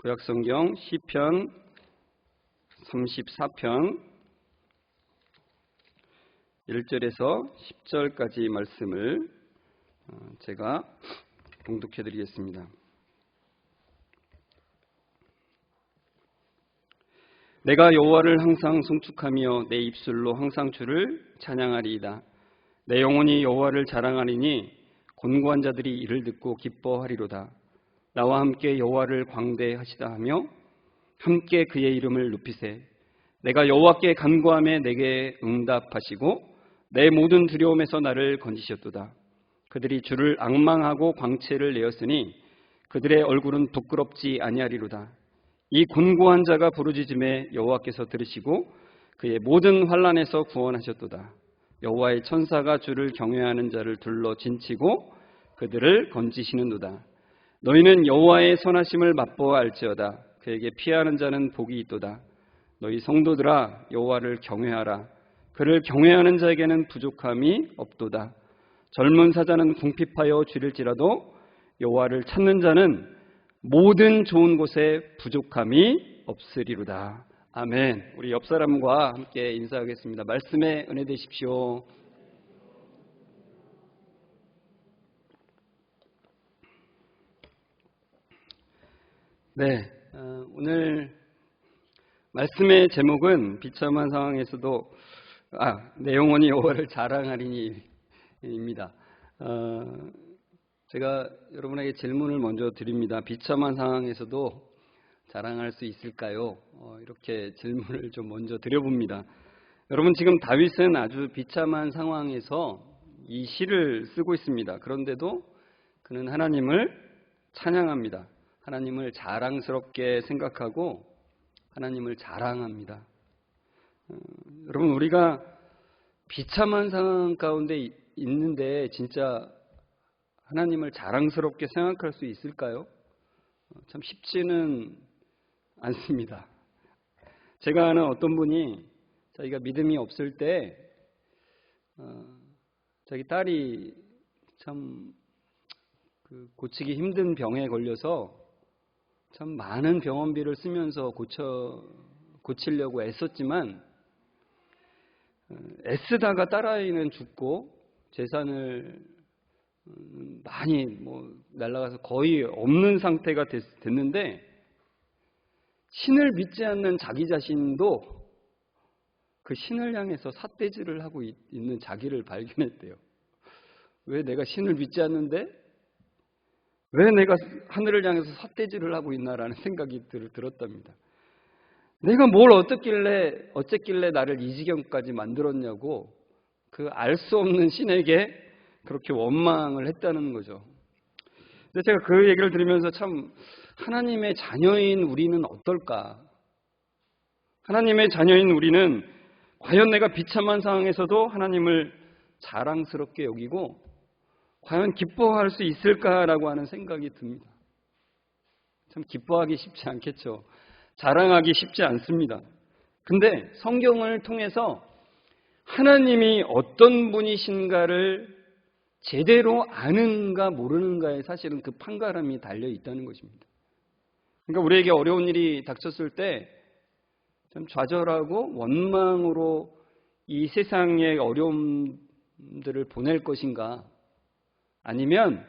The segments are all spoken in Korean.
구약성경 시편 34편 1절에서 10절까지 말씀을 제가 봉독해 드리겠습니다. 내가 여호와를 항상 송축하며 내 입술로 항상 주를 찬양하리이다. 내 영혼이 여호와를 자랑하리니 곤고한 자들이 이를 듣고 기뻐하리로다. 나와 함께 여호와를 광대하시다 하며 함께 그의 이름을 높이세. 내가 여호와께 간구하며 내게 응답하시고 내 모든 두려움에서 나를 건지셨도다. 그들이 주를 앙망하고 광채를 내었으니 그들의 얼굴은 부끄럽지 아니하리로다. 이 곤고한 자가 부르짖음에 여호와께서 들으시고 그의 모든 환난에서 구원하셨도다. 여호와의 천사가 주를 경외하는 자를 둘러 진치고 그들을 건지시는도다. 너희는 여호와의 선하심을 맛보아 알지어다. 그에게 피하는 자는 복이 있도다. 너희 성도들아 여호와를 경외하라. 그를 경외하는 자에게는 부족함이 없도다. 젊은 사자는 궁핍하여 줄일지라도 여호와를 찾는 자는 모든 좋은 곳에 부족함이 없으리로다. 아멘. 우리 옆 사람과 함께 인사하겠습니다. 말씀에 은혜 되십시오. 네, 오늘 말씀의 제목은 비참한 상황에서도 내 영혼이 여호와를 자랑하리니입니다. 제가 여러분에게 질문을 먼저 드립니다. 비참한 상황에서도 자랑할 수 있을까요? 이렇게 질문을 좀 먼저 드려봅니다. 여러분, 지금 다윗은 아주 비참한 상황에서 이 시를 쓰고 있습니다. 그런데도 그는 하나님을 찬양합니다. 하나님을 자랑스럽게 생각하고 하나님을 자랑합니다. 여러분, 우리가 비참한 상황 가운데 있는데 진짜 하나님을 자랑스럽게 생각할 수 있을까요? 참 쉽지는 않습니다. 제가 아는 어떤 분이 자기가 믿음이 없을 때 자기 딸이 참 고치기 힘든 병에 걸려서 참 많은 병원비를 쓰면서 고치려고 애썼지만 애쓰다가 딸아이는 죽고 재산을 많이 날아가서 거의 없는 상태가 됐는데 신을 믿지 않는 자기 자신도 그 신을 향해서 삿대질을 하고 있는 자기를 발견했대요. 왜 내가 신을 믿지 않는데 왜 내가 하늘을 향해서 삿대질을 하고 있나라는 생각이 들었답니다. 내가 뭘 어쨌길래 나를 이 지경까지 만들었냐고 그 알 수 없는 신에게 그렇게 원망을 했다는 거죠. 근데 제가 그 얘기를 들으면서 참 하나님의 자녀인 우리는 어떨까? 하나님의 자녀인 우리는 과연 내가 비참한 상황에서도 하나님을 자랑스럽게 여기고 과연 기뻐할 수 있을까라고 하는 생각이 듭니다. 참 기뻐하기 쉽지 않겠죠. 자랑하기 쉽지 않습니다. 근데 성경을 통해서 하나님이 어떤 분이신가를 제대로 아는가 모르는가에 사실은 그 판가름이 달려 있다는 것입니다. 그러니까 우리에게 어려운 일이 닥쳤을 때 좀 좌절하고 원망으로 이 세상의 어려움들을 보낼 것인가, 아니면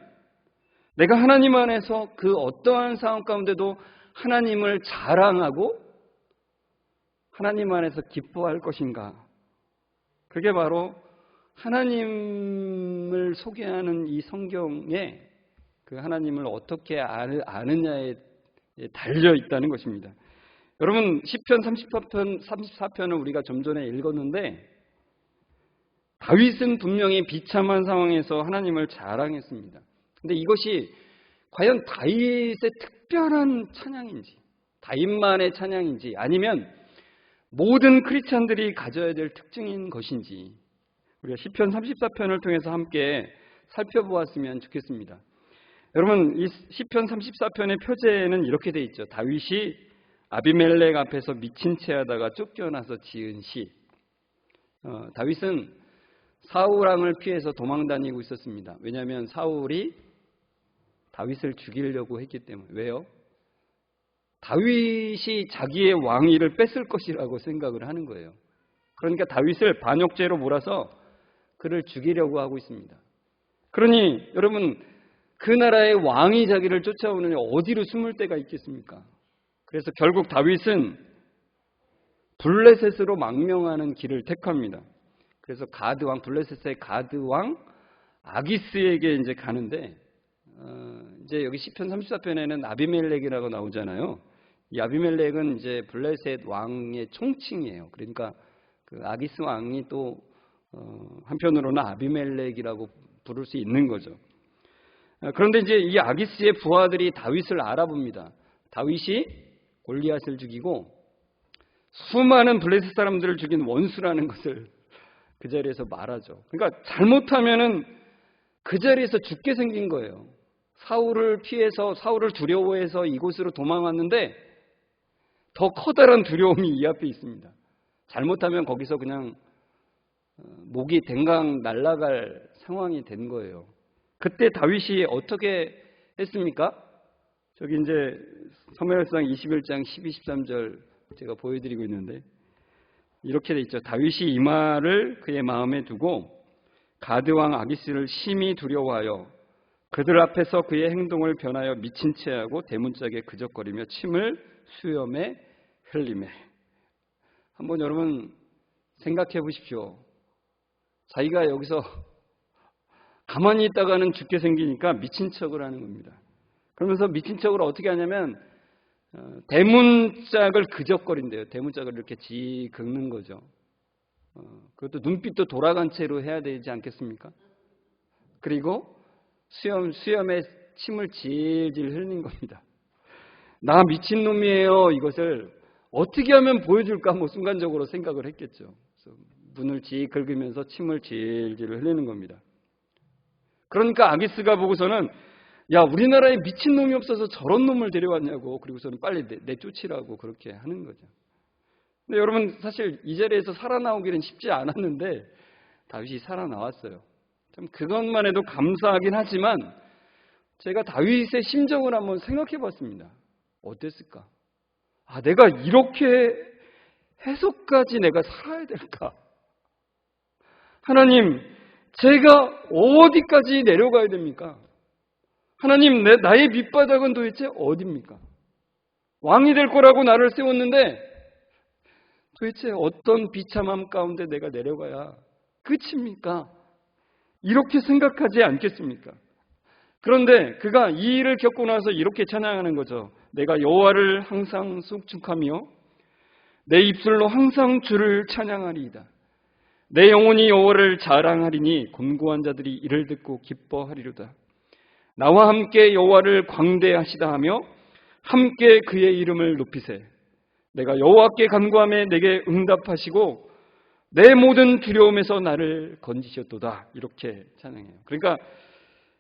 내가 하나님 안에서 그 어떠한 상황 가운데도 하나님을 자랑하고 하나님 안에서 기뻐할 것인가. 그게 바로 하나님을 소개하는 이 성경에 그 하나님을 어떻게 아느냐에 달려 있다는 것입니다. 여러분, 시편 34편을 우리가 좀 전에 읽었는데 다윗은 분명히 비참한 상황에서 하나님을 자랑했습니다. 근데 이것이 과연 다윗의 특별한 찬양인지, 다윗만의 찬양인지, 아니면 모든 크리스찬들이 가져야 될 특징인 것인지 우리가 시편 34편을 통해서 함께 살펴보았으면 좋겠습니다. 여러분, 이 시편 34편의 표제에는 이렇게 돼 있죠. 다윗이 아비멜렉 앞에서 미친 채 하다가 쫓겨나서 지은 시. 다윗은 사울 왕을 피해서 도망다니고 있었습니다. 왜냐하면 사울이 다윗을 죽이려고 했기 때문에. 왜요? 다윗이 자기의 왕위를 뺏을 것이라고 생각을 하는 거예요. 그러니까 다윗을 반역죄로 몰아서 그를 죽이려고 하고 있습니다. 그러니 여러분, 그 나라의 왕이 자기를 쫓아오느니 어디로 숨을 데가 있겠습니까? 그래서 결국 다윗은 블레셋으로 망명하는 길을 택합니다. 그래서 가드왕, 블레셋의 가드왕 아기스에게 이제 가는데, 이제 여기 시편 34편에는 아비멜렉이라고 나오잖아요. 이 아비멜렉은 이제 블레셋 왕의 총칭이에요. 그러니까 그 아기스 왕이 또 한편으로는 아비멜렉이라고 부를 수 있는 거죠. 그런데 이제 이 아기스의 부하들이 다윗을 알아봅니다. 다윗이 골리앗을 죽이고 수많은 블레셋 사람들을 죽인 원수라는 것을 그 자리에서 말하죠. 그러니까 잘못하면은 그 자리에서 죽게 생긴 거예요. 사울을 피해서, 사울을 두려워해서 이곳으로 도망왔는데 더 커다란 두려움이 이 앞에 있습니다. 잘못하면 거기서 그냥 목이 댕강 날아갈 상황이 된 거예요. 그때 다윗이 어떻게 했습니까? 저기 이제 사무엘상 21장 12, 13절 제가 보여드리고 있는데 이렇게 돼 있죠. 다윗이 이 말을 그의 마음에 두고 가드왕 아기스를 심히 두려워하여 그들 앞에서 그의 행동을 변하여 미친 채하고 대문짝에 그적거리며 침을 수염에 흘리매. 한번 여러분 생각해 보십시오. 자기가 여기서 가만히 있다가는 죽게 생기니까 미친 척을 하는 겁니다. 그러면서 미친 척을 어떻게 하냐면 대문짝을 그적거린대요. 대문짝을 이렇게 지 긁는 거죠. 그것도 눈빛도 돌아간 채로 해야 되지 않겠습니까? 그리고 수염에 침을 질질 흘린 겁니다. 나 미친놈이에요. 이것을 어떻게 하면 보여줄까 뭐 순간적으로 생각을 했겠죠. 그래서 눈을 지 긁으면서 침을 질질 흘리는 겁니다. 그러니까 아기스가 보고서는 야, 우리나라에 미친놈이 없어서 저런 놈을 데려왔냐고, 그리고서는 빨리 내쫓으라고 그렇게 하는 거죠. 근데 여러분, 사실 이 자리에서 살아나오기는 쉽지 않았는데 다윗이 살아나왔어요. 참 그것만 해도 감사하긴 하지만 제가 다윗의 심정을 한번 생각해 봤습니다. 어땠을까? 아, 내가 이렇게 해서까지 내가 살아야 될까? 하나님, 제가 어디까지 내려가야 됩니까? 하나님, 나의 밑바닥은 도대체 어디입니까? 왕이 될 거라고 나를 세웠는데 도대체 어떤 비참함 가운데 내가 내려가야 끝입니까? 이렇게 생각하지 않겠습니까? 그런데 그가 이 일을 겪고 나서 이렇게 찬양하는 거죠. 내가 여호와를 항상 송축하며 내 입술로 항상 주를 찬양하리이다. 내 영혼이 여호와를 자랑하리니 곤고한 자들이 이를 듣고 기뻐하리로다. 나와 함께 여호와를 광대하시다 하며 함께 그의 이름을 높이세. 내가 여호와께 간구하며 내게 응답하시고 내 모든 두려움에서 나를 건지셨도다. 이렇게 찬양해요. 그러니까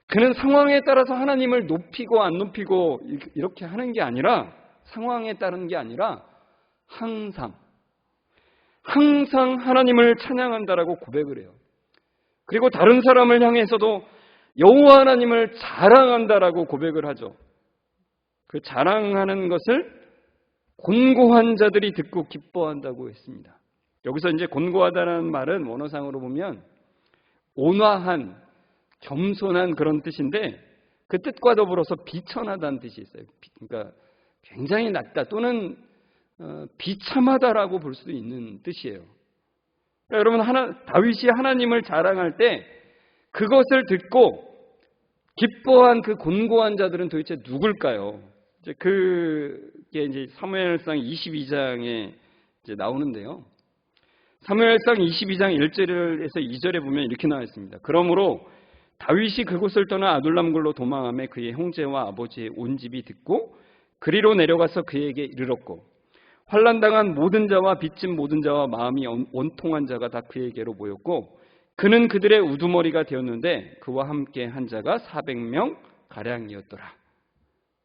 그는 상황에 따라서 하나님을 높이고 안 높이고 이렇게 하는 게 아니라, 상황에 따른 게 아니라 항상 하나님을 찬양한다라고 고백을 해요. 그리고 다른 사람을 향해서도 여호와 하나님을 자랑한다라고 고백을 하죠. 그 자랑하는 것을 곤고한 자들이 듣고 기뻐한다고 했습니다. 여기서 이제 곤고하다는 말은 원어상으로 보면 온화한, 겸손한 그런 뜻인데 그 뜻과 더불어서 비천하다는 뜻이 있어요. 그러니까 굉장히 낮다 또는 비참하다라고 볼 수도 있는 뜻이에요. 그러니까 여러분, 다윗이 하나님을 자랑할 때 그것을 듣고 기뻐한 그 곤고한 자들은 도대체 누굴까요? 그게 이제 사무엘상 22장에 이제 나오는데요. 사무엘상 22장 1절에서 2절에 보면 이렇게 나와 있습니다. 그러므로 다윗이 그곳을 떠나 아둘람굴로 도망하며 그의 형제와 아버지의 온 집이 듣고 그리로 내려가서 그에게 이르렀고 환난당한 모든 자와 빚진 모든 자와 마음이 원통한 자가 다 그에게로 모였고 그는 그들의 우두머리가 되었는데 그와 함께 한 자가 400명 가량이었더라.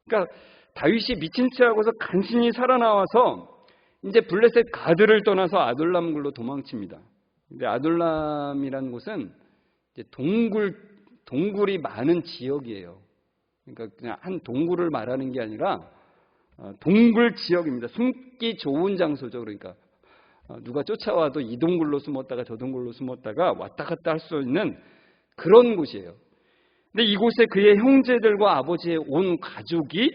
그러니까 다윗이 미친 채 하고서 간신히 살아나와서 이제 블레셋 가드를 떠나서 아둘람굴로 도망칩니다. 근데 아둘람이라는 곳은 이제 동굴이 많은 지역이에요. 그러니까 그냥 한 동굴을 말하는 게 아니라 동굴 지역입니다. 숨기 좋은 장소죠. 그러니까 누가 쫓아와도 이 동굴로 숨었다가 저 동굴로 숨었다가 왔다 갔다 할 수 있는 그런 곳이에요. 근데 이곳에 그의 형제들과 아버지의 온 가족이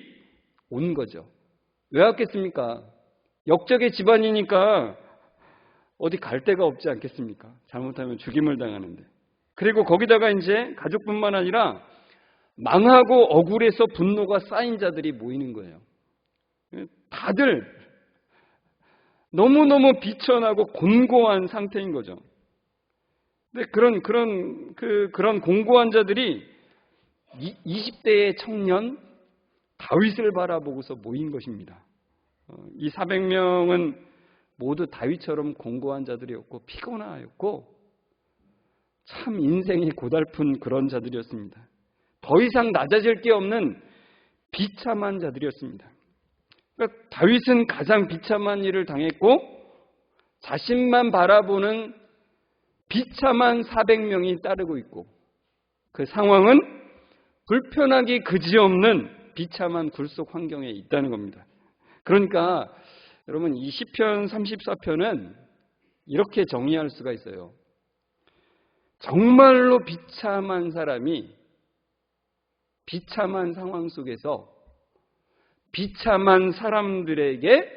온 거죠. 왜 왔겠습니까? 역적의 집안이니까 어디 갈 데가 없지 않겠습니까? 잘못하면 죽임을 당하는데. 그리고 거기다가 이제 가족뿐만 아니라 망하고 억울해서 분노가 쌓인 자들이 모이는 거예요. 다들 너무너무 비천하고 곤고한 상태인 거죠. 근데 그런 곤고한 자들이 20대의 청년 다윗을 바라보고서 모인 것입니다. 이 400명은 모두 다윗처럼 곤고한 자들이었고 피곤하였고 참 인생이 고달픈 그런 자들이었습니다. 더 이상 낮아질 게 없는 비참한 자들이었습니다. 그러니까 다윗은 가장 비참한 일을 당했고 자신만 바라보는 비참한 400명이 따르고 있고 그 상황은 불편하기 그지없는 비참한 굴속 환경에 있다는 겁니다. 그러니까 여러분 이 시편 34편은 이렇게 정의할 수가 있어요. 정말로 비참한 사람이 비참한 상황 속에서 비참한 사람들에게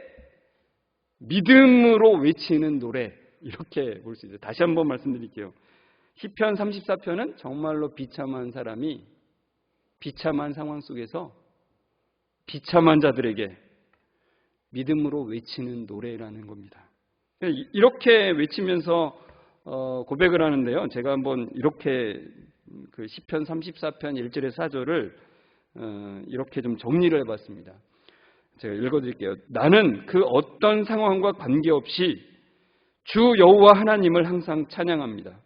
믿음으로 외치는 노래, 이렇게 볼 수 있어요. 다시 한번 말씀드릴게요. 시편 34편은 정말로 비참한 사람이 비참한 상황 속에서 비참한 자들에게 믿음으로 외치는 노래라는 겁니다. 이렇게 외치면서 고백을 하는데요. 제가 한번 이렇게 그 시편 34편 1절에서 4절을 이렇게 좀 정리를 해봤습니다. 제가 읽어드릴게요. 나는 그 어떤 상황과 관계없이 주 여호와 하나님을 항상 찬양합니다.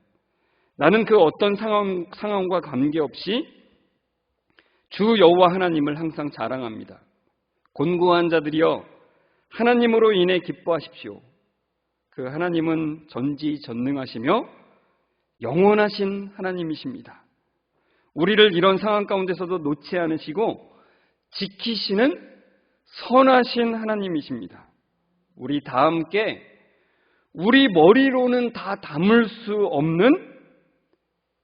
나는 그 어떤 상황과 관계없이 주 여호와 하나님을 항상 자랑합니다. 곤고한 자들이여 하나님으로 인해 기뻐하십시오. 그 하나님은 전지전능하시며 영원하신 하나님이십니다. 우리를 이런 상황 가운데서도 놓지 않으시고 지키시는 선하신 하나님이십니다. 우리 다 함께 우리 머리로는 다 담을 수 없는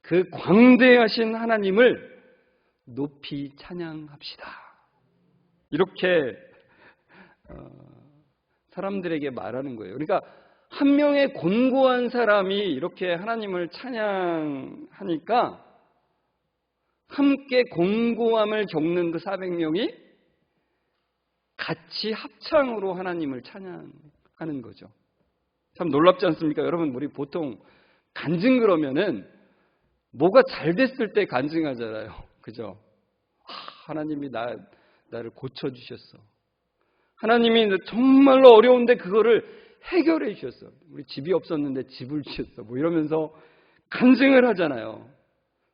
그 광대하신 하나님을 높이 찬양합시다. 이렇게 사람들에게 말하는 거예요. 그러니까 한 명의 곤고한 사람이 이렇게 하나님을 찬양하니까 함께 곤고함을 겪는 그 400명이 같이 합창으로 하나님을 찬양하는 거죠. 참 놀랍지 않습니까? 여러분, 우리 보통 간증 그러면은 뭐가 잘 됐을 때 간증하잖아요. 그죠? 하나님이 나를 고쳐주셨어. 하나님이 정말로 어려운데 그거를 해결해 주셨어. 우리 집이 없었는데 집을 주셨어. 뭐 이러면서 간증을 하잖아요.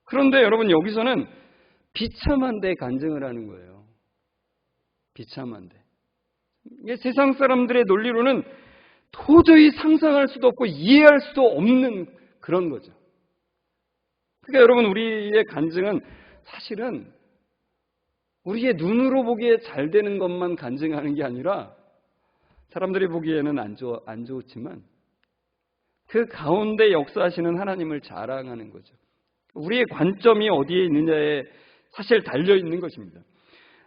그런데 여러분 여기서는 비참한데 간증을 하는 거예요. 비참한데. 이게 세상 사람들의 논리로는 도저히 상상할 수도 없고 이해할 수도 없는 그런 거죠. 그러니까 여러분 우리의 간증은 사실은 우리의 눈으로 보기에 잘 되는 것만 간증하는 게 아니라 사람들이 보기에는 안 좋지만 그 가운데 역사하시는 하나님을 자랑하는 거죠. 우리의 관점이 어디에 있느냐에 사실 달려있는 것입니다.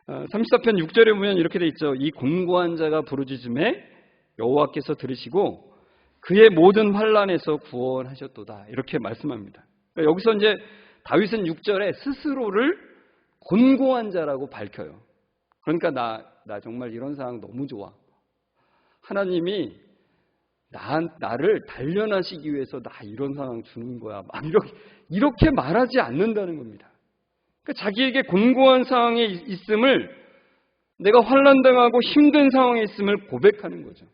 34편 6절에 보면 이렇게 돼 있죠. 이 곤고한 자가 부르짖음에 여호와께서 들으시고 그의 모든 환난에서 구원하셨도다. 이렇게 말씀합니다. 그러니까 여기서 이제 다윗은 6절에 스스로를 곤고한 자라고 밝혀요. 그러니까 나 정말 이런 상황 너무 좋아. 하나님이 나를 단련하시기 위해서 나 이런 상황 주는 거야. 막 이렇게 말하지 않는다는 겁니다. 그러니까 자기에게 곤고한 상황에 있음을, 내가 환난당하고 힘든 상황에 있음을 고백하는 거죠.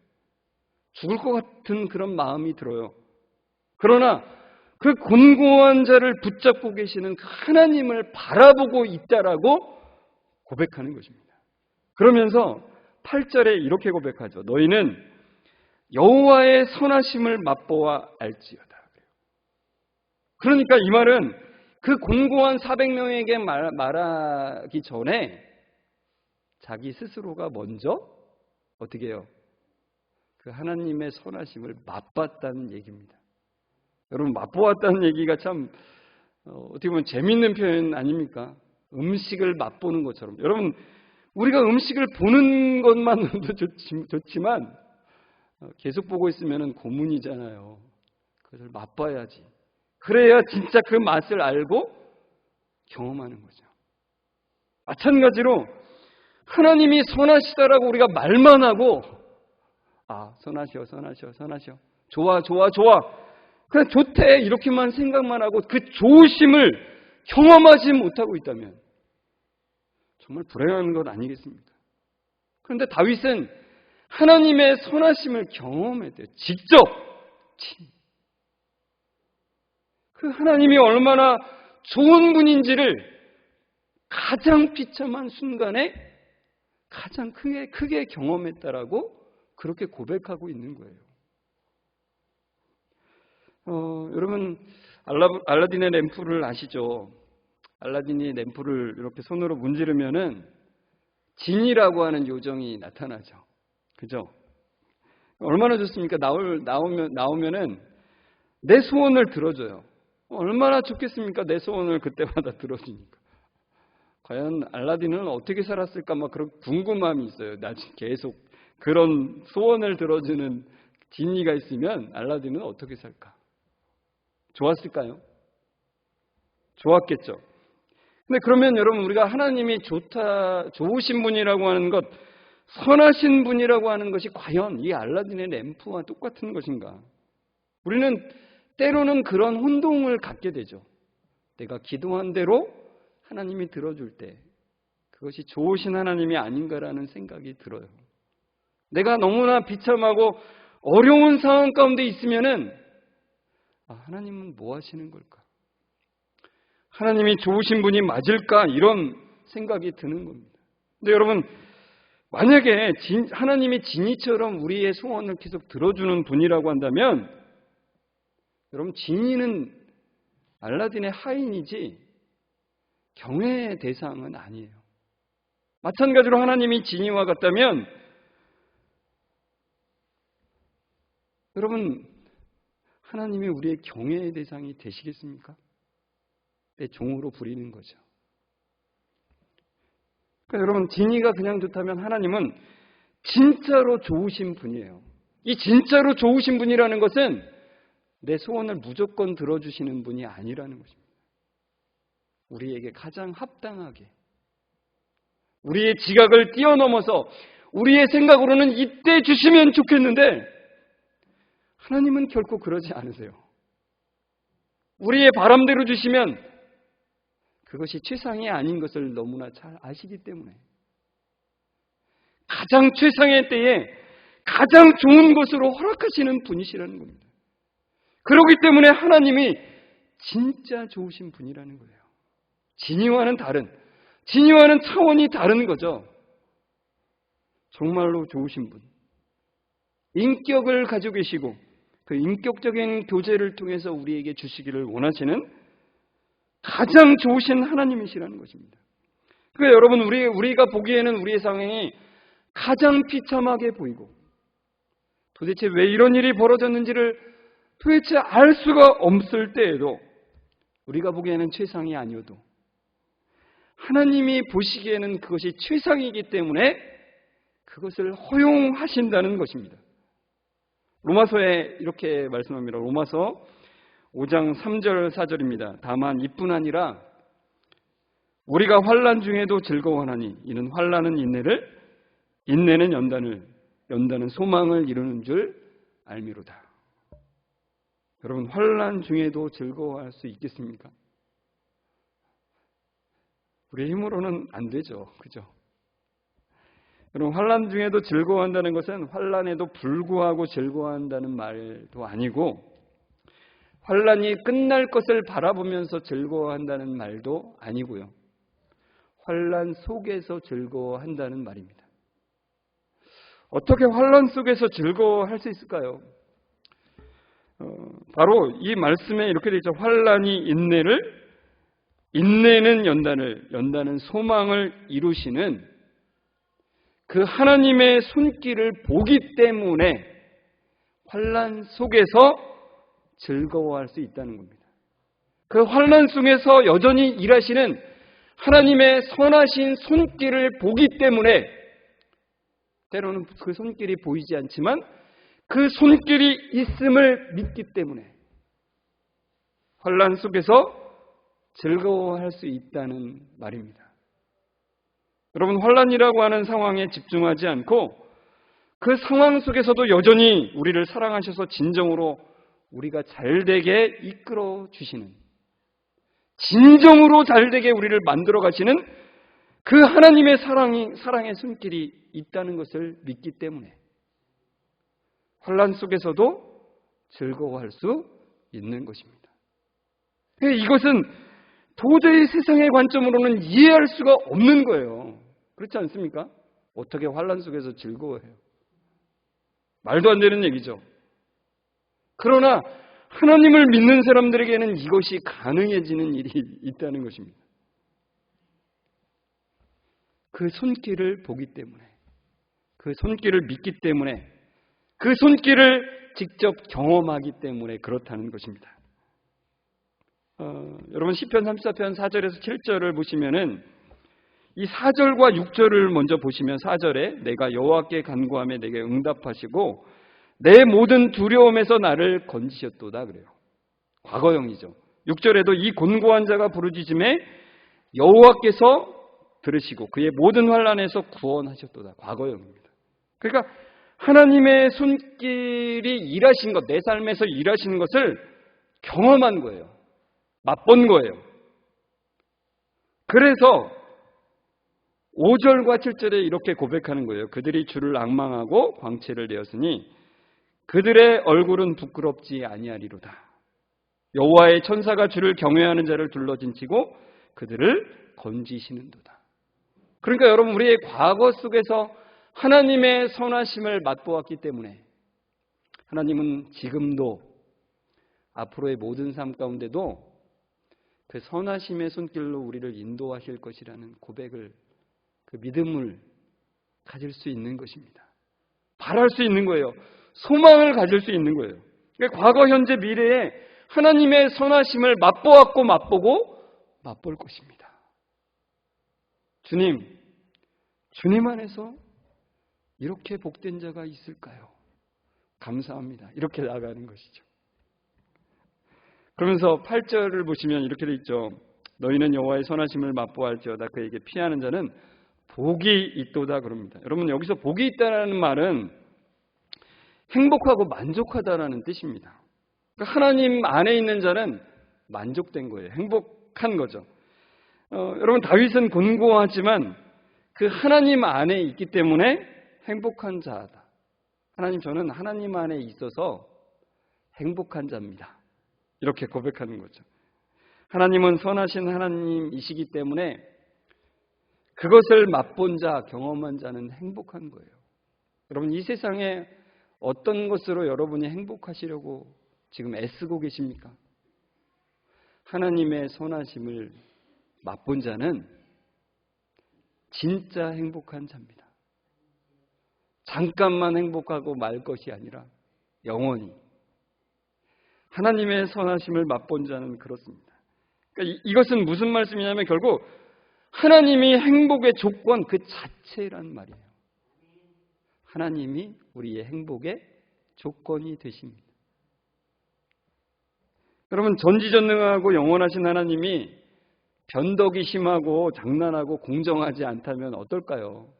죽을 것 같은 그런 마음이 들어요. 그러나 그 곤고한 자를 붙잡고 계시는 그 하나님을 바라보고 있다라고 고백하는 것입니다. 그러면서 8절에 이렇게 고백하죠. 너희는 여호와의 선하심을 맛보아 알지어다. 그러니까 이 말은 그 곤고한 400명에게 말하기 전에 자기 스스로가 먼저 어떻게 해요? 그 하나님의 선하심을 맛봤다는 얘기입니다. 여러분, 맛보았다는 얘기가 참 어떻게 보면 재밌는 표현 아닙니까? 음식을 맛보는 것처럼. 여러분, 우리가 음식을 보는 것만으로도 좋지만 계속 보고 있으면 고문이잖아요. 그것을 맛봐야지. 그래야 진짜 그 맛을 알고 경험하는 거죠. 마찬가지로 하나님이 선하시다라고 우리가 말만 하고 선하셔 좋아 그냥 좋대 이렇게만 생각만 하고 그 좋으심을 경험하지 못하고 있다면 정말 불행한 것 아니겠습니까? 그런데 다윗은 하나님의 선하심을 경험했대요. 직접 그 하나님이 얼마나 좋은 분인지를 가장 비참한 순간에 가장 크게 경험했다라고 그렇게 고백하고 있는 거예요. 여러분, 알라딘의 램프를 아시죠? 알라딘이 램프를 이렇게 손으로 문지르면은 진이라고 하는 요정이 나타나죠. 그죠? 얼마나 좋습니까? 나오면은 내 소원을 들어줘요. 얼마나 좋겠습니까? 내 소원을 그때마다 들어주니까. 과연 알라딘은 어떻게 살았을까? 막 그런 궁금함이 있어요. 나 계속 그런 소원을 들어주는 지니가 있으면 알라딘은 어떻게 살까? 좋았을까요? 좋았겠죠. 근데 그러면 여러분, 우리가 하나님이 좋으신 분이라고 하는 것, 선하신 분이라고 하는 것이 과연 이 알라딘의 램프와 똑같은 것인가? 우리는 때로는 그런 혼동을 갖게 되죠. 내가 기도한 대로 하나님이 들어줄 때 그것이 좋으신 하나님이 아닌가라는 생각이 들어요. 내가 너무나 비참하고 어려운 상황 가운데 있으면은 하나님은 뭐 하시는 걸까? 하나님이 좋으신 분이 맞을까? 이런 생각이 드는 겁니다. 근데 여러분, 만약에 하나님이 지니처럼 우리의 소원을 계속 들어주는 분이라고 한다면 여러분, 지니는 알라딘의 하인이지 경외의 대상은 아니에요. 마찬가지로 하나님이 지니와 같다면 여러분, 하나님이 우리의 경외의 대상이 되시겠습니까? 내 종으로 부리는 거죠. 그러니까 여러분, 지니가 그냥 좋다면 하나님은 진짜로 좋으신 분이에요. 이 진짜로 좋으신 분이라는 것은 내 소원을 무조건 들어주시는 분이 아니라는 것입니다. 우리에게 가장 합당하게 우리의 지각을 뛰어넘어서 우리의 생각으로는 이때 주시면 좋겠는데 하나님은 결코 그러지 않으세요. 우리의 바람대로 주시면 그것이 최상이 아닌 것을 너무나 잘 아시기 때문에 가장 최상의 때에 가장 좋은 것으로 허락하시는 분이시라는 겁니다. 그렇기 때문에 하나님이 진짜 좋으신 분이라는 거예요. 진이와는 차원이 다른 거죠. 정말로 좋으신 분. 인격을 가지고 계시고 그 인격적인 교제를 통해서 우리에게 주시기를 원하시는 가장 좋으신 하나님이시라는 것입니다. 그러니까 여러분, 우리가 보기에는 우리의 상황이 가장 비참하게 보이고 도대체 왜 이런 일이 벌어졌는지를 도대체 알 수가 없을 때에도 우리가 보기에는 최상이 아니어도 하나님이 보시기에는 그것이 최상이기 때문에 그것을 허용하신다는 것입니다. 로마서에 이렇게 말씀합니다. 로마서 5장 3절 4절입니다. 다만 이뿐 아니라 우리가 환난 중에도 즐거워하나니 이는 환난은 인내를, 인내는 연단을, 연단은 소망을 이루는 줄 알미로다. 여러분, 환난 중에도 즐거워할 수 있겠습니까? 우리 힘으로는 안 되죠. 그죠? 여러분, 환난 중에도 즐거워한다는 것은 환난에도 불구하고 즐거워한다는 말도 아니고 환난이 끝날 것을 바라보면서 즐거워한다는 말도 아니고요. 환난 속에서 즐거워한다는 말입니다. 어떻게 환난 속에서 즐거워할 수 있을까요? 바로 이 말씀에 이렇게 되어 있죠. 환난이 인내를, 인내는 연단을, 연단은 소망을 이루시는 그 하나님의 손길을 보기 때문에 환난 속에서 즐거워할 수 있다는 겁니다. 그 환난 속에서 여전히 일하시는 하나님의 선하신 손길을 보기 때문에, 때로는 그 손길이 보이지 않지만 그 손길이 있음을 믿기 때문에 환난 속에서 즐거워할 수 있다는 말입니다. 여러분, 환난이라고 하는 상황에 집중하지 않고 그 상황 속에서도 여전히 우리를 사랑하셔서 진정으로 우리가 잘되게 이끌어 주시는, 진정으로 잘되게 우리를 만들어 가시는 그 하나님의 사랑의 손길이 있다는 것을 믿기 때문에 환난 속에서도 즐거워할 수 있는 것입니다. 이것은 도저히 세상의 관점으로는 이해할 수가 없는 거예요. 그렇지 않습니까? 어떻게 환난 속에서 즐거워해요? 말도 안 되는 얘기죠. 그러나 하나님을 믿는 사람들에게는 이것이 가능해지는 일이 있다는 것입니다. 그 손길을 보기 때문에, 그 손길을 믿기 때문에, 그 손길을 직접 경험하기 때문에 그렇다는 것입니다. 여러분, 시편 34편 4절에서 7절을 보시면은 이 4절과 6절을 먼저 보시면, 4절에 내가 여호와께 간구하며 내게 응답하시고 내 모든 두려움에서 나를 건지셨도다 그래요. 과거형이죠. 6절에도 이 곤고한 자가 부르짖음에 여호와께서 들으시고 그의 모든 환난에서 구원하셨도다. 과거형입니다. 그러니까 하나님의 손길이 일하신 것, 내 삶에서 일하시는 것을 경험한 거예요. 맛본 거예요. 그래서 5절과 7절에 이렇게 고백하는 거예요. 그들이 주를 앙망하고 광채를 내었으니 그들의 얼굴은 부끄럽지 아니하리로다. 여호와의 천사가 주를 경외하는 자를 둘러진치고 그들을 건지시는도다. 그러니까 여러분, 우리의 과거 속에서 하나님의 선하심을 맛보았기 때문에 하나님은 지금도 앞으로의 모든 삶 가운데도 그 선하심의 손길로 우리를 인도하실 것이라는 고백을, 그 믿음을 가질 수 있는 것입니다. 바랄 수 있는 거예요. 소망을 가질 수 있는 거예요. 그러니까 과거, 현재, 미래에 하나님의 선하심을 맛보았고 맛보고 맛볼 것입니다. 주님 안에서 이렇게 복된 자가 있을까요? 감사합니다. 이렇게 나가는 것이죠. 그러면서 8절을 보시면 이렇게 돼 있죠. 너희는 여호와의 선하심을 맛보할지어다 그에게 피하는 자는 복이 있도다 그럽니다. 여러분, 여기서 복이 있다는 말은 행복하고 만족하다라는 뜻입니다. 그러니까 하나님 안에 있는 자는 만족된 거예요. 행복한 거죠. 여러분, 다윗은 곤고하지만 그 하나님 안에 있기 때문에 행복한 자다. 하나님, 저는 하나님 안에 있어서 행복한 자입니다. 이렇게 고백하는 거죠. 하나님은 선하신 하나님이시기 때문에 그것을 맛본 자, 경험한 자는 행복한 거예요. 여러분, 이 세상에 어떤 것으로 여러분이 행복하시려고 지금 애쓰고 계십니까? 하나님의 선하심을 맛본 자는 진짜 행복한 자입니다. 잠깐만 행복하고 말 것이 아니라 영원히. 하나님의 선하심을 맛본 자는 그렇습니다. 그러니까 이것은 무슨 말씀이냐면 결국 하나님이 행복의 조건 그 자체란 말이에요. 하나님이 우리의 행복의 조건이 되십니다. 여러분, 전지전능하고 영원하신 하나님이 변덕이 심하고 장난하고 공정하지 않다면 어떨까요?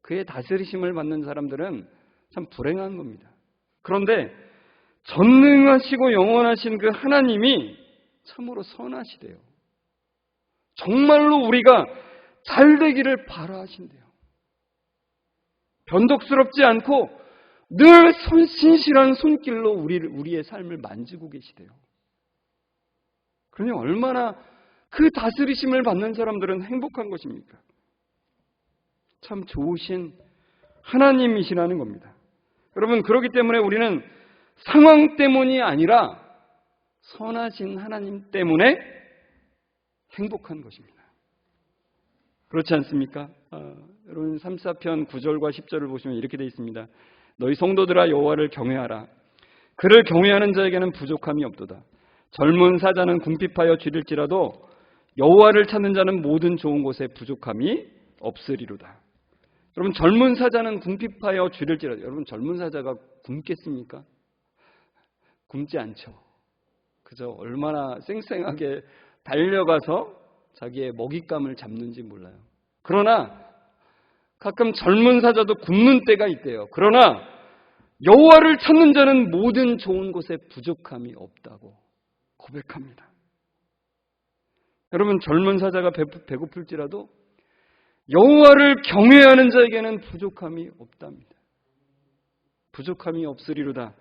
그의 다스리심을 받는 사람들은 참 불행한 겁니다. 그런데 전능하시고 영원하신 그 하나님이 참으로 선하시대요. 정말로 우리가 잘 되기를 바라하신대요. 변덕스럽지 않고 늘 신실한 손길로 우리의 삶을 만지고 계시대요. 그러니 얼마나 그 다스리심을 받는 사람들은 행복한 것입니까? 참 좋으신 하나님이시라는 겁니다. 여러분, 그렇기 때문에 우리는 상황 때문이 아니라 선하신 하나님 때문에 행복한 것입니다. 그렇지 않습니까? 여러분 3, 4편 9절과 10절을 보시면 이렇게 되어 있습니다. 너희 성도들아 여호와를 경외하라. 그를 경외하는 자에게는 부족함이 없도다. 젊은 사자는 궁핍하여 줄일지라도 여호와를 찾는 자는 모든 좋은 곳에 부족함이 없으리로다. 여러분 젊은 사자는 궁핍하여 줄일지라도, 여러분 젊은 사자가 굶겠습니까? 굶지 않죠. 그저 얼마나 쌩쌩하게 달려가서 자기의 먹잇감을 잡는지 몰라요. 그러나 가끔 젊은 사자도 굶는 때가 있대요. 그러나 여호와를 찾는 자는 모든 좋은 곳에 부족함이 없다고 고백합니다. 여러분 젊은 사자가 배고플지라도 여호와를 경외하는 자에게는 부족함이 없답니다. 부족함이 없으리로다.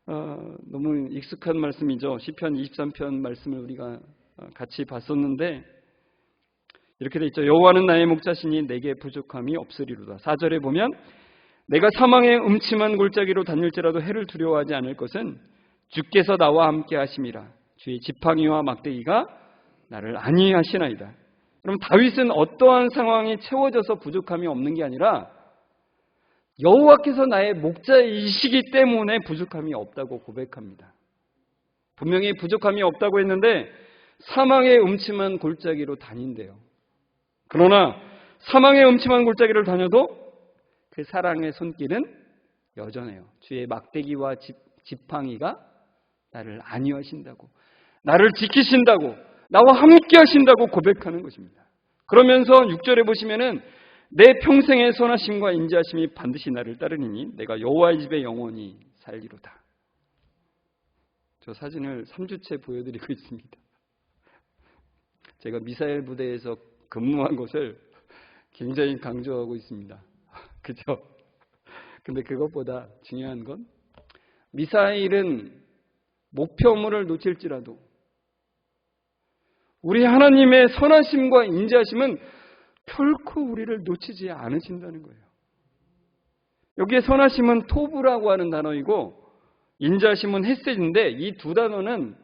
너무 익숙한 말씀이죠. 시편 23편 말씀을 우리가 같이 봤었는데 이렇게 돼 있죠. 여호와는 나의 목자시니 내게 부족함이 없으리로다. 4절에 보면 내가 사망의 음침한 골짜기로 다닐지라도 해를 두려워하지 않을 것은 주께서 나와 함께 하심이라. 주의 지팡이와 막대기가 나를 안위하시나이다. 그럼 다윗은 어떠한 상황이 채워져서 부족함이 없는 게 아니라 여호와께서 나의 목자이시기 때문에 부족함이 없다고 고백합니다. 분명히 부족함이 없다고 했는데 사망의 음침한 골짜기로 다닌대요. 그러나 사망의 음침한 골짜기를 다녀도 그 사랑의 손길은 여전해요. 주의 막대기와 지팡이가 나를 안위하신다고, 나를 지키신다고, 나와 함께 하신다고 고백하는 것입니다. 그러면서 6절에 보시면은 내 평생의 선하심과 인자하심이 반드시 나를 따르니니 내가 여호와의 집에 영원히 살리로다. 저 사진을 3주째 보여드리고 있습니다. 제가 미사일 부대에서 근무한 것을 굉장히 강조하고 있습니다. 그죠? 근데 그것보다 중요한 건 미사일은 목표물을 놓칠지라도 우리 하나님의 선하심과 인자하심은 결코 우리를 놓치지 않으신다는 거예요. 여기에 선하심은 토브라고 하는 단어이고 인자하심은 헤셋인데 이 두 단어는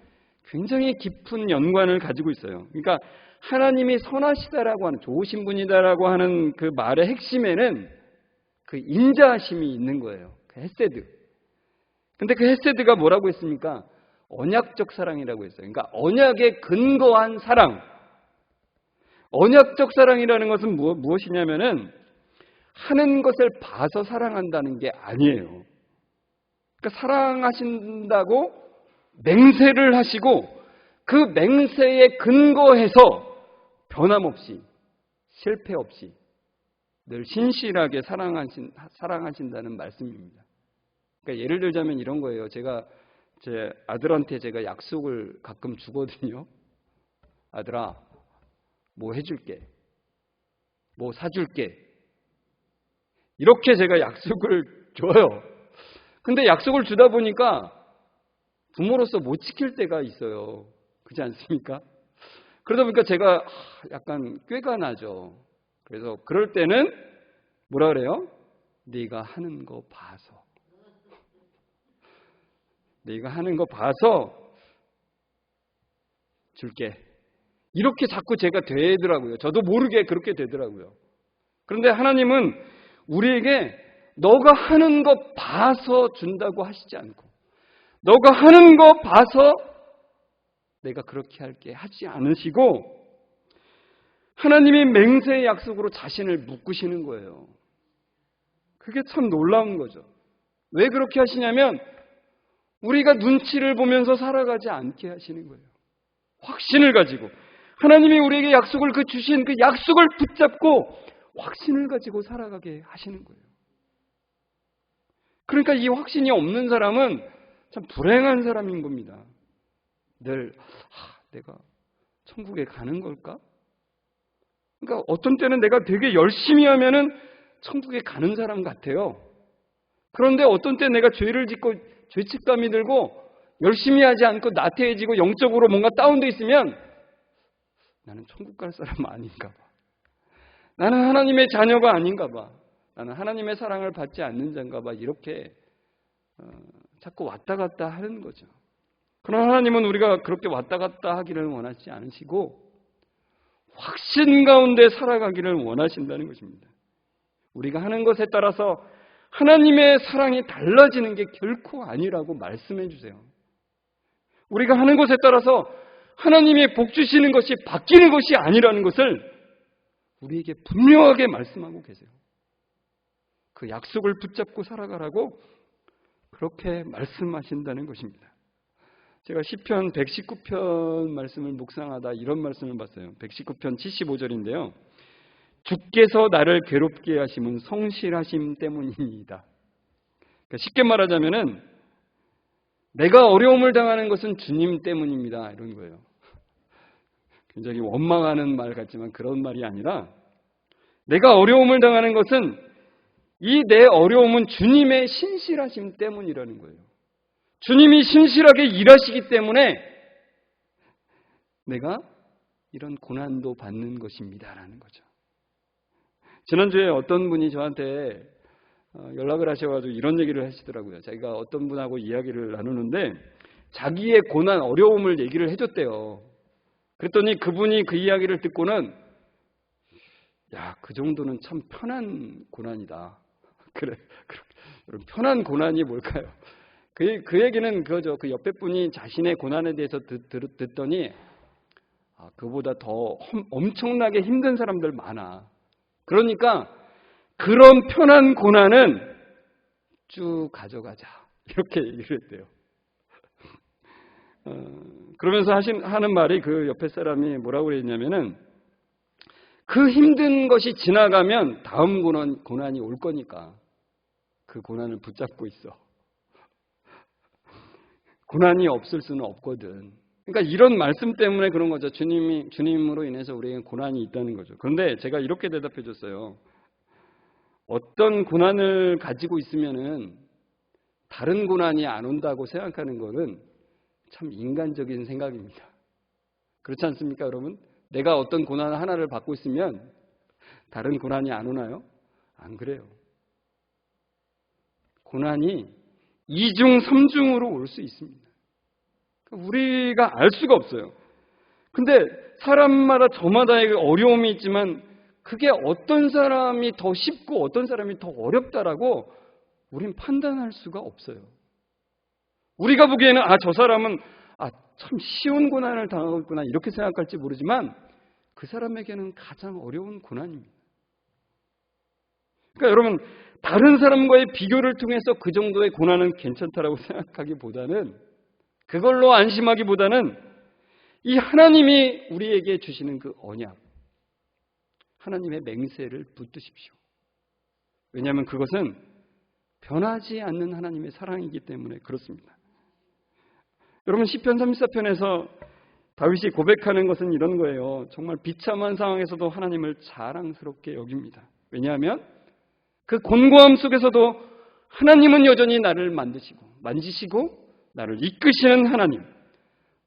굉장히 깊은 연관을 가지고 있어요. 그러니까 하나님이 선하시다라고 하는, 좋으신 분이다라고 하는 그 말의 핵심에는 그 인자하심이 있는 거예요. 그 헤세드. 근데 그 헤세드가 뭐라고 했습니까? 언약적 사랑이라고 했어요. 그러니까 언약에 근거한 사랑. 언약적 사랑이라는 것은 무엇이냐면은 하는 것을 봐서 사랑한다는 게 아니에요. 그러니까 사랑하신다고 맹세를 하시고 그 맹세에 근거해서 변함없이 실패 없이 늘 신실하게 사랑하신다는 말씀입니다. 그러니까 예를 들자면 이런 거예요. 제가 제 아들한테 제가 약속을 가끔 주거든요. 아들아, 뭐 해줄게, 뭐 사줄게, 이렇게 제가 약속을 줘요. 근데 약속을 주다 보니까 부모로서 못 지킬 때가 있어요. 그렇지 않습니까? 그러다 보니까 제가 약간 꾀가 나죠. 그래서 그럴 때는 뭐라 그래요? 네가 하는 거 봐서, 네가 하는 거 봐서 줄게. 이렇게 자꾸 제가 되더라고요. 저도 모르게 그렇게 되더라고요. 그런데 하나님은 우리에게 너가 하는 거 봐서 준다고 하시지 않고, 너가 하는 거 봐서 내가 그렇게 할게 하지 않으시고, 하나님이 맹세의 약속으로 자신을 묶으시는 거예요. 그게 참 놀라운 거죠. 왜 그렇게 하시냐면 우리가 눈치를 보면서 살아가지 않게 하시는 거예요. 확신을 가지고 하나님이 우리에게 약속을 주신 그 약속을 붙잡고 확신을 가지고 살아가게 하시는 거예요. 그러니까 이 확신이 없는 사람은 참 불행한 사람인 겁니다. 늘 내가 천국에 가는 걸까? 그러니까 어떤 때는 내가 되게 열심히 하면은 천국에 가는 사람 같아요. 그런데 어떤 때 내가 죄를 짓고 죄책감이 들고 열심히 하지 않고 나태해지고 영적으로 뭔가 다운돼 있으면 나는 천국 갈 사람 아닌가 봐. 나는 하나님의 자녀가 아닌가 봐. 나는 하나님의 사랑을 받지 않는 자인가 봐. 이렇게 자꾸 왔다 갔다 하는 거죠. 그러나 하나님은 우리가 그렇게 왔다 갔다 하기를 원하지 않으시고 확신 가운데 살아가기를 원하신다는 것입니다. 우리가 하는 것에 따라서 하나님의 사랑이 달라지는 게 결코 아니라고 말씀해 주세요. 우리가 하는 것에 따라서 하나님의 복 주시는 것이 바뀌는 것이 아니라는 것을 우리에게 분명하게 말씀하고 계세요. 그 약속을 붙잡고 살아가라고 그렇게 말씀하신다는 것입니다. 제가 시편 119편 말씀을 묵상하다 이런 말씀을 봤어요. 119편 75절인데요. 주께서 나를 괴롭게 하심은 성실하심 때문입니다. 그러니까 쉽게 말하자면은 내가 어려움을 당하는 것은 주님 때문입니다. 이런 거예요. 굉장히 원망하는 말 같지만 그런 말이 아니라 내가 어려움을 당하는 것은 이 내 어려움은 주님의 신실하심 때문이라는 거예요. 주님이 신실하게 일하시기 때문에 내가 이런 고난도 받는 것입니다라는 거죠. 지난주에 어떤 분이 저한테 연락을 하셔가지고 이런 얘기를 하시더라고요. 자기가 어떤 분하고 이야기를 나누는데 자기의 고난, 어려움을 얘기를 해줬대요. 그랬더니 그분이 그 이야기를 듣고는 야, 그 정도는 참 편한 고난이다. 그래, 그럼 편한 고난이 뭘까요? 그 얘기는 그거죠. 그 옆에 분이 자신의 고난에 대해서 듣더니 그보다 더 엄청나게 힘든 사람들 많아. 그러니까 그런 편한 고난은 쭉 가져가자. 이렇게 얘기를 했대요. 그러면서 하는 말이 그 옆에 사람이 뭐라고 그랬냐면은 그 힘든 것이 지나가면 다음 고난이 올 거니까 그 고난을 붙잡고 있어. 고난이 없을 수는 없거든. 그러니까 이런 말씀 때문에 그런 거죠. 주님으로 인해서 우리에게 고난이 있다는 거죠. 그런데 제가 이렇게 대답해 줬어요. 어떤 고난을 가지고 있으면은 다른 고난이 안 온다고 생각하는 거는 참 인간적인 생각입니다. 그렇지 않습니까, 여러분? 내가 어떤 고난 하나를 받고 있으면 다른 고난이 안 오나요? 안 그래요. 고난이 2중, 3중으로 올 수 있습니다. 우리가 알 수가 없어요. 근데 사람마다 저마다의 어려움이 있지만 그게 어떤 사람이 더 쉽고 어떤 사람이 더 어렵다라고 우린 판단할 수가 없어요. 우리가 보기에는 저 사람은 참 쉬운 고난을 당하고 있구나 이렇게 생각할지 모르지만 그 사람에게는 가장 어려운 고난입니다. 그러니까 여러분 다른 사람과의 비교를 통해서 그 정도의 고난은 괜찮다라고 생각하기보다는 그걸로 안심하기보다는 이 하나님이 우리에게 주시는 그 언약 하나님의 맹세를 붙드십시오. 왜냐하면 그것은 변하지 않는 하나님의 사랑이기 때문에 그렇습니다. 여러분 시편 34편에서 다윗이 고백하는 것은 이런 거예요. 정말 비참한 상황에서도 하나님을 자랑스럽게 여깁니다. 왜냐하면 그 곤고함 속에서도 하나님은 여전히 나를 만지시고 나를 이끄시는 하나님,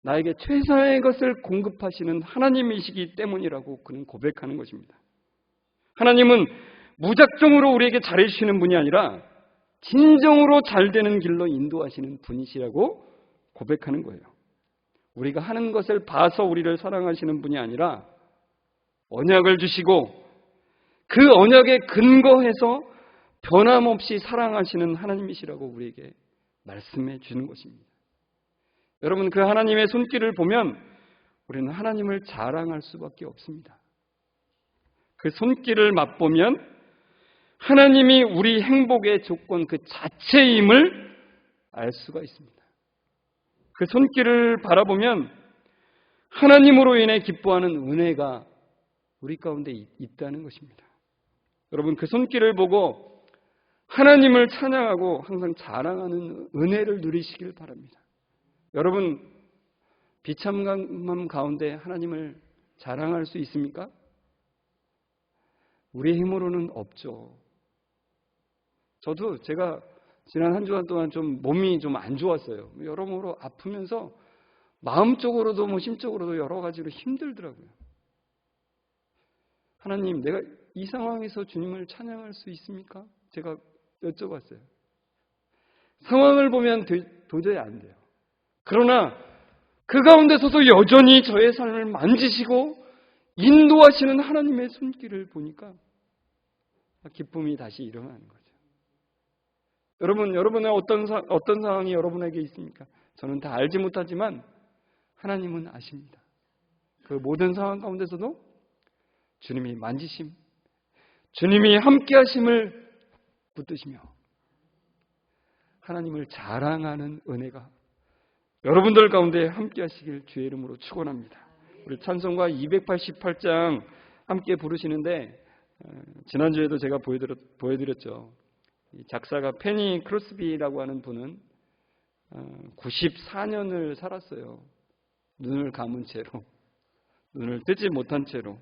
나에게 최선의 것을 공급하시는 하나님이시기 때문이라고 그는 고백하는 것입니다. 하나님은 무작정으로 우리에게 잘해주시는 분이 아니라 진정으로 잘 되는 길로 인도하시는 분이시라고 고백하는 거예요. 우리가 하는 것을 봐서 우리를 사랑하시는 분이 아니라 언약을 주시고 그 언약에 근거해서 변함없이 사랑하시는 하나님이시라고 우리에게 말씀해 주는 것입니다. 여러분 그 하나님의 손길을 보면 우리는 하나님을 자랑할 수밖에 없습니다. 그 손길을 맛보면 하나님이 우리 행복의 조건 그 자체임을 알 수가 있습니다. 그 손길을 바라보면 하나님으로 인해 기뻐하는 은혜가 우리 가운데 있다는 것입니다. 여러분 그 손길을 보고 하나님을 찬양하고 항상 자랑하는 은혜를 누리시길 바랍니다. 여러분 비참함 가운데 하나님을 자랑할 수 있습니까? 우리의 힘으로는 없죠. 저도 제가 지난 한 주간 동안 좀 몸이 좀 안 좋았어요. 여러모로 아프면서 마음적으로도 심적으로도 여러 가지로 힘들더라고요. 하나님, 내가 이 상황에서 주님을 찬양할 수 있습니까? 제가 여쭤봤어요. 상황을 보면 도저히 안 돼요. 그러나 그 가운데서도 여전히 저의 삶을 만지시고 인도하시는 하나님의 손길을 보니까 기쁨이 다시 일어나는 거죠. 여러분의 어떤 상황이 여러분에게 있습니까? 저는 다 알지 못하지만 하나님은 아십니다. 그 모든 상황 가운데서도 주님이 만지심, 주님이 함께 하심을 붙드시며 하나님을 자랑하는 은혜가 여러분들 가운데 함께 하시길 주의 이름으로 축원합니다. 우리 찬송가 288장 함께 부르시는데 지난주에도 제가 보여드렸죠. 작사가 페니 크로스비라고 하는 분은 94년을 살았어요. 눈을 감은 채로, 눈을 뜨지 못한 채로.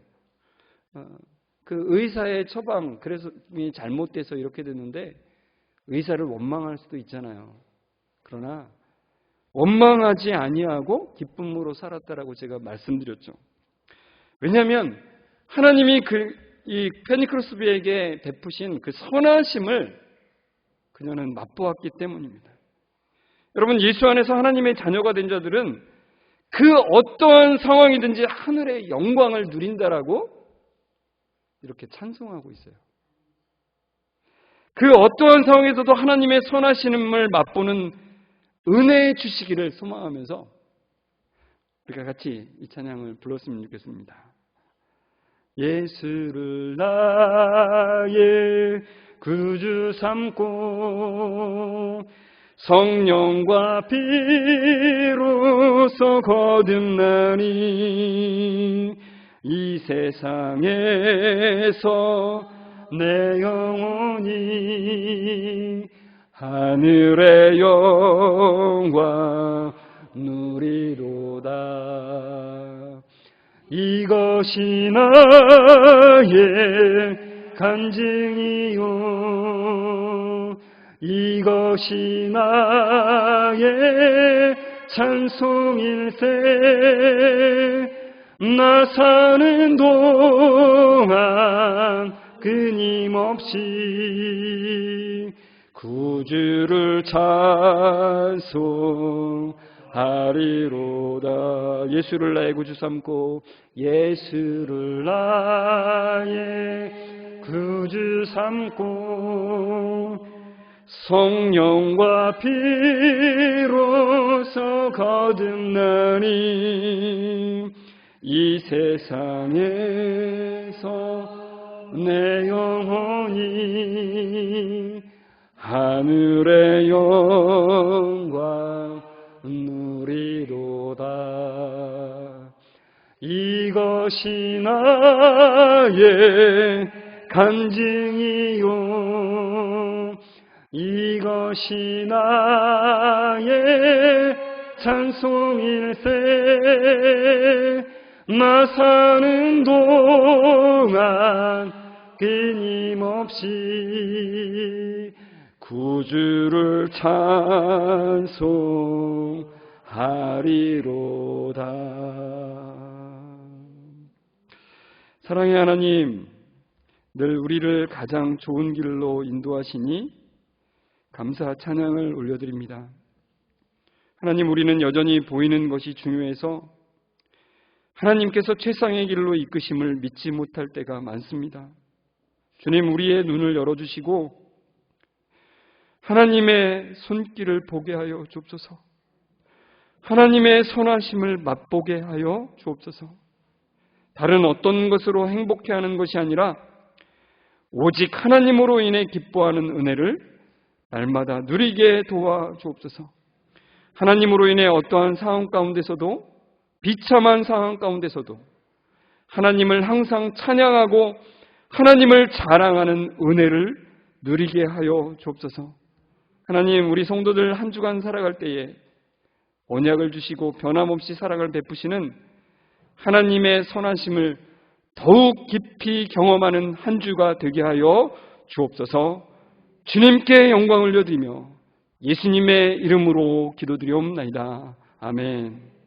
그 의사의 처방, 그래서 잘못돼서 이렇게 됐는데 의사를 원망할 수도 있잖아요. 그러나 원망하지 아니하고 기쁨으로 살았다라고 제가 말씀드렸죠. 왜냐하면 하나님이 이 페니 크로스비에게 베푸신 그 선하심을 그녀는 맛보았기 때문입니다. 여러분, 예수 안에서 하나님의 자녀가 된 자들은 그 어떠한 상황이든지 하늘의 영광을 누린다라고 이렇게 찬송하고 있어요. 그 어떠한 상황에서도 하나님의 선하심을 맛보는 은혜의 주시기를 소망하면서 우리가 같이 이 찬양을 불렀으면 좋겠습니다. 예수를 나의 구주 삼고 성령과 피로서 거듭나니 이 세상에서 내 영혼이 하늘의 영광 누리로다. 이것이 나의 간증이요, 이것이 나의 찬송일세. 나 사는 동안 끊임없이 구주를 찬송하리로다. 예수를 나의 구주 삼고 예수를 나의 구주 삼고 성령과 피로서 거듭나니 이 세상에서 내 영혼이 하늘의 영광 누리로다. 이것이 나의 간증이요, 이것이 나의 찬송일세. 나 사는 동안 끊임없이 구주를 찬송하리로다. 사랑의 하나님, 늘 우리를 가장 좋은 길로 인도하시니 감사 찬양을 올려드립니다. 하나님, 우리는 여전히 보이는 것이 중요해서 하나님께서 최상의 길로 이끄심을 믿지 못할 때가 많습니다. 주님, 우리의 눈을 열어주시고 하나님의 손길을 보게 하여 주옵소서. 하나님의 선하심을 맛보게 하여 주옵소서. 다른 어떤 것으로 행복해하는 것이 아니라 오직 하나님으로 인해 기뻐하는 은혜를 날마다 누리게 도와 주옵소서. 하나님으로 인해 어떠한 상황 가운데서도, 비참한 상황 가운데서도 하나님을 항상 찬양하고 하나님을 자랑하는 은혜를 누리게 하여 주옵소서. 하나님, 우리 성도들 한 주간 살아갈 때에 언약을 주시고 변함없이 사랑을 베푸시는 하나님의 선하심을 더욱 깊이 경험하는 한 주가 되게 하여 주옵소서. 주님께 영광을 올려드리며 예수님의 이름으로 기도드리옵나이다. 아멘.